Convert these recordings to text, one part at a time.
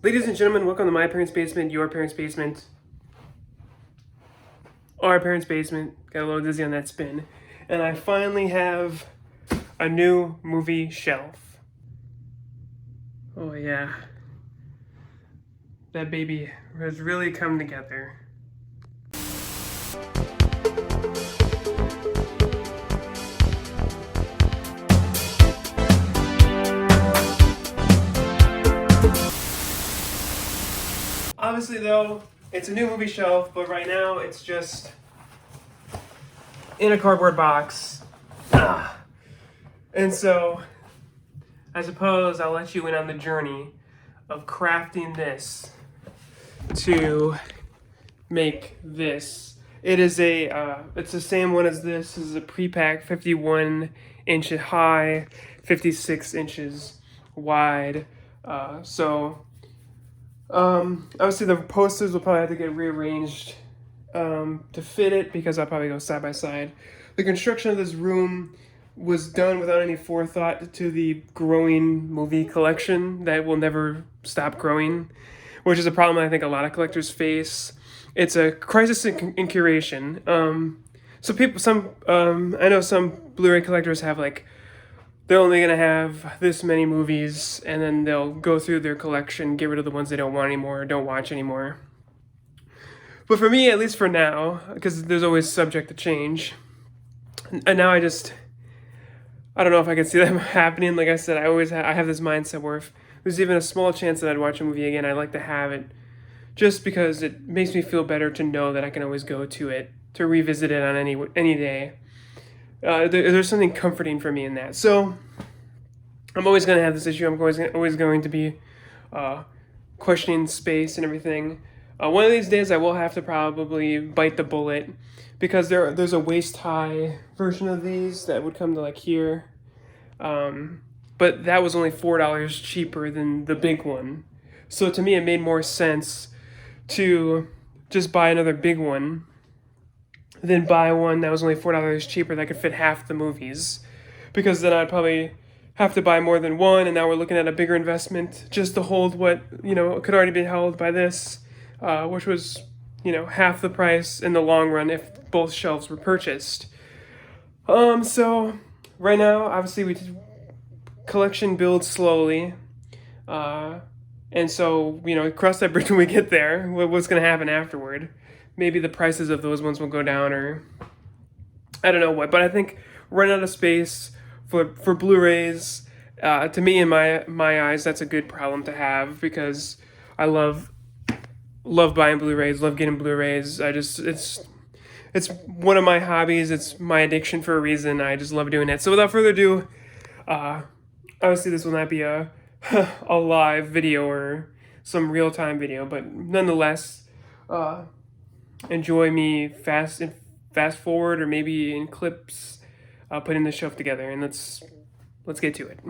Ladies and gentlemen, welcome to my parents' basement, your parents' basement, our parents' basement. Got a little dizzy on that spin. And I finally have a new movie shelf. Oh yeah. That baby has really come together. Obviously though, it's a new movie shelf, but right now it's just in a cardboard box. And so, I suppose I'll let you in on the journey of crafting this to make this. It is it's the same one as this. This is a pre-pack 51 inches high, 56 inches wide. Obviously the posters will probably have to get rearranged to fit it because I'll probably go side by side. The construction of this room was done without any forethought to the growing movie collection that will never stop growing, which is a problem I think a lot of collectors face. It's a crisis in curation. I know some Blu-ray collectors have they're only gonna have this many movies, and then they'll go through their collection, get rid of the ones they don't want anymore, or don't watch anymore. But for me, at least for now, because there's always subject to change, and now I don't know if I can see that happening. Like I said, I have this mindset where if there's even a small chance that I'd watch a movie again, I'd like to have it, just because it makes me feel better to know that I can always go to it, to revisit it on any day. There's something comforting for me in that. So I'm always going to have this issue. I'm always going to be questioning space and everything. One of these days I will have to probably bite the bullet, because there's a waist high version of these that would come to here. But that was only $4 cheaper than the big one. So to me it made more sense to just buy another big one than buy one that was only $4 cheaper that could fit half the movies, because then I'd probably have to buy more than one, and now we're looking at a bigger investment just to hold what could already be held by this, which was half the price in the long run if both shelves were purchased. So right now obviously collection builds slowly, and so cross that bridge when we get there. What's going to happen afterward? Maybe the prices of those ones will go down, or I don't know what. But I think running out of space for Blu-rays, to me, in my eyes, that's a good problem to have, because I love buying Blu-rays, love getting Blu-rays. It's one of my hobbies. It's my addiction for a reason. I just love doing it. So without further ado, obviously this will not be a a live video or some real-time video, but nonetheless, enjoy me fast forward, or maybe in clips, putting the shelf together, and let's get to it.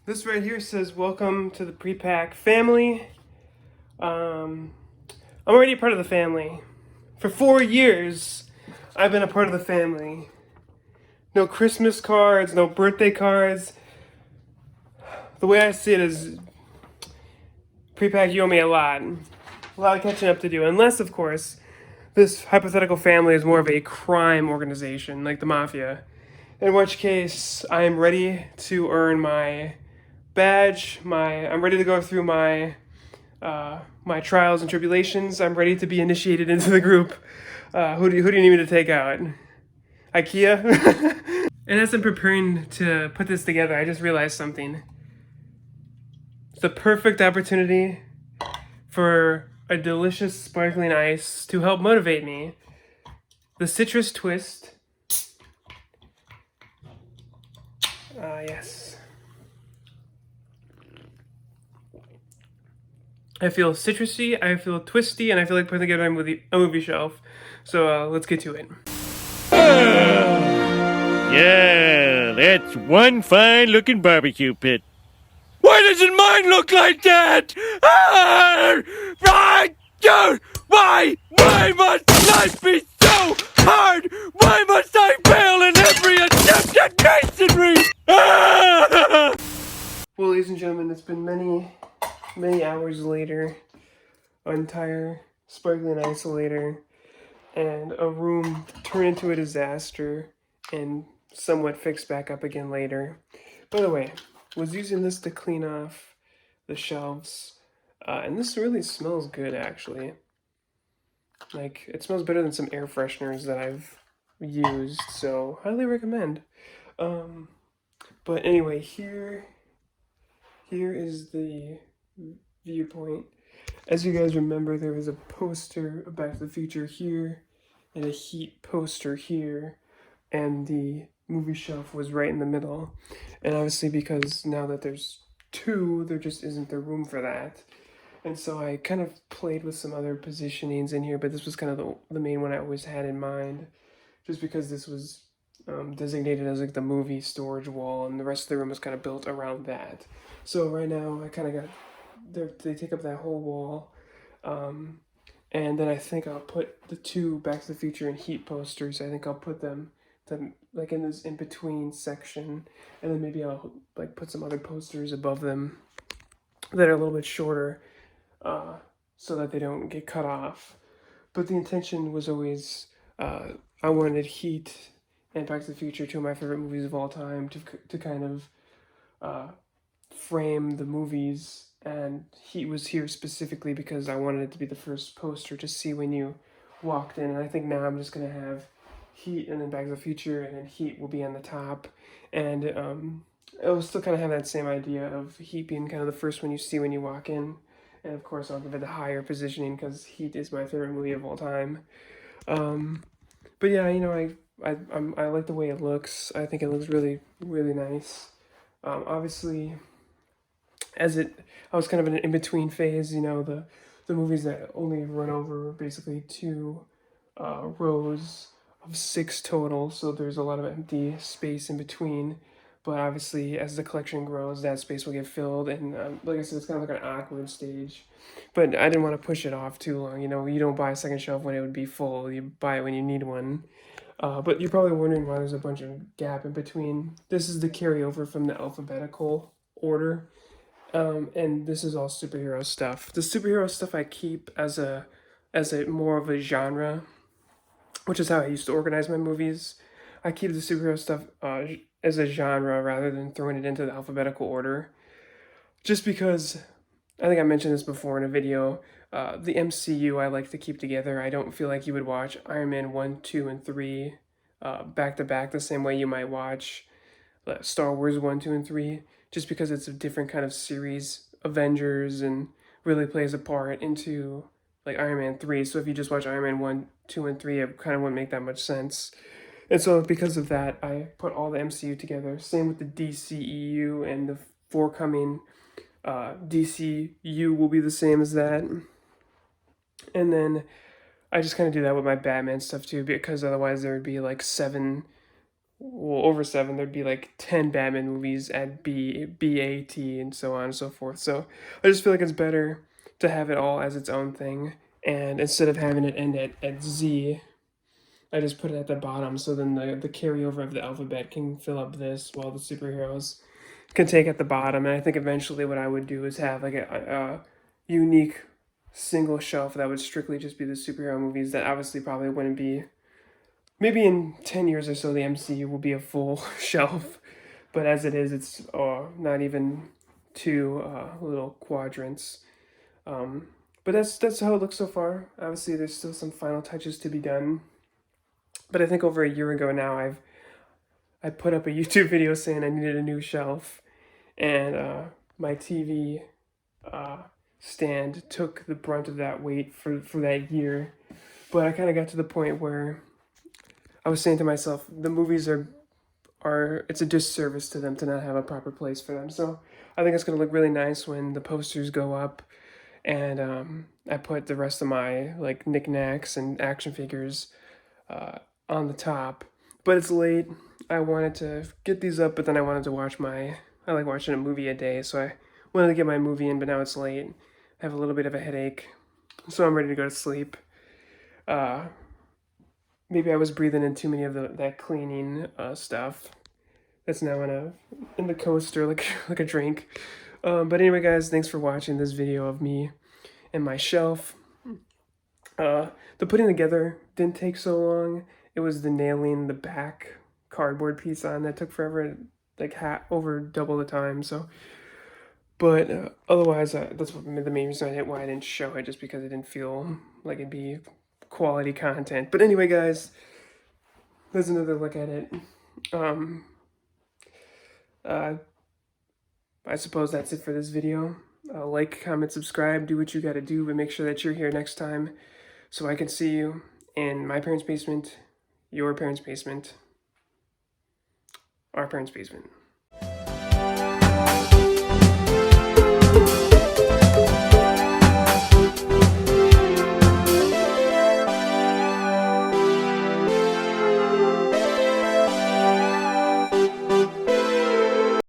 This right here says, "Welcome to the pre-pack family." I'm already a part of the family. For 4 years, I've been a part of the family. No Christmas cards, no birthday cards. The way I see it is, pre-pack, you owe me a lot of catching up to do. Unless, of course, this hypothetical family is more of a crime organization, like the mafia. In which case, I am ready to earn my badge. I'm ready to go through my trials and tribulations. I'm ready to be initiated into the group. Who do you need me to take out? IKEA? And as I'm preparing to put this together, I just realized something. It's the perfect opportunity for a delicious sparkling ice to help motivate me. The citrus twist. Yes. I feel citrusy, I feel twisty, and I feel like putting together a movie shelf. So let's get to it. Yeah, that's one fine-looking barbecue pit. Why doesn't mine look like that? Why must life be so hard? Why must I an entire sparkling isolator, and a room turned into a disaster and somewhat fixed back up again later. By the way, was using this to clean off the shelves, and this really smells good actually. Like, it smells better than some air fresheners that I've used, so highly recommend. Um, but anyway, here is the viewpoint. As you guys remember, there was a poster of Back to the Future here, and a Heat poster here, and the movie shelf was right in the middle. And obviously, because now that there's two, there just isn't the room for that. And so I kind of played with some other positionings in here, but this was kind of the main one I always had in mind, just because this was designated as like the movie storage wall, and the rest of the room was kind of built around that. So right now I kind of got they take up that whole wall, and then I think I'll put the two Back to the Future and Heat posters. I think I'll put them like in this in between section, and then maybe I'll like put some other posters above them that are a little bit shorter, so that they don't get cut off. But the intention was always I wanted Heat and Back to the Future, two of my favorite movies of all time, to kind of frame the movies. And Heat was here specifically because I wanted it to be the first poster to see when you walked in. And I think now I'm just gonna have Heat and then Back to the Future, and then Heat will be on the top. And it will still kind of have that same idea of Heat being kind of the first one you see when you walk in. And of course, I'll give it the higher positioning because Heat is my favorite movie of all time. But yeah, you know, I like the way it looks. I think it looks really really nice. Obviously, I was kind of in an in between phase. You know, the movies that only run over basically two rows of six total, so there's a lot of empty space in between. But obviously, as the collection grows, that space will get filled, and like I said, it's kind of like an awkward stage. But I didn't want to push it off too long. You know, you don't buy a second shelf when it would be full. You buy it when you need one. But you're probably wondering why there's a bunch of gap in between. This is the carryover from the alphabetical order, and this is all superhero stuff. The superhero stuff I keep as a more of a genre, which is how I used to organize my movies. I keep the superhero stuff as a genre rather than throwing it into the alphabetical order. Just because I think I mentioned this before in a video. The MCU I like to keep together. I don't feel like you would watch Iron Man 1, 2, and 3 back to back the same way you might watch Star Wars 1, 2, and 3, just because it's a different kind of series. Avengers and really plays a part into like Iron Man 3. So if you just watch Iron Man 1, 2, and 3, it kind of wouldn't make that much sense. And so because of that, I put all the MCU together. Same with the DCEU, and the forthcoming DCU will be the same as that. And then I just kind of do that with my Batman stuff too, because otherwise there would be like seven, well, over seven, there'd be like 10 Batman movies at BAT, and so on and so forth. So I just feel like it's better to have it all as its own thing. And instead of having it end at Z, I just put it at the bottom, so then the carryover of the alphabet can fill up this, while the superheroes can take at the bottom. And I think eventually what I would do is have like a unique single shelf that would strictly just be the superhero movies. That obviously probably wouldn't be. Maybe in 10 years or so, the MCU will be a full shelf. But as it is, it's not even two little quadrants. But that's how it looks so far. Obviously, there's still some final touches to be done. But I think over a year ago now, I put up a YouTube video saying I needed a new shelf, and my TV stand took the brunt of that weight for that year. But I kind of got to the point where I was saying to myself, the movies are it's a disservice to them to not have a proper place for them. So I think it's gonna look really nice when the posters go up, and I put the rest of my like knickknacks and action figures on the top. But it's late. I wanted to get these up, but then I wanted to watch I like watching a movie a day, so I wanted to get my movie in, but now it's late. I have a little bit of a headache, so I'm ready to go to sleep. Maybe I was breathing in too many of that cleaning stuff. That's now in the coaster, like like a drink. But anyway, guys, thanks for watching this video of me and my shelf. The putting together didn't take so long. It was the nailing the back cardboard piece on that took forever, like over double the time. So, but otherwise, that's what the main reason why I didn't show it, just because it didn't feel like it'd be quality content. But anyway, guys, there's another look at it. Uh, I suppose that's it for this video. Like, comment, subscribe, do what you gotta do, but make sure that you're here next time so I can see you in my parents' basement, your parents' basement, our parents' basement.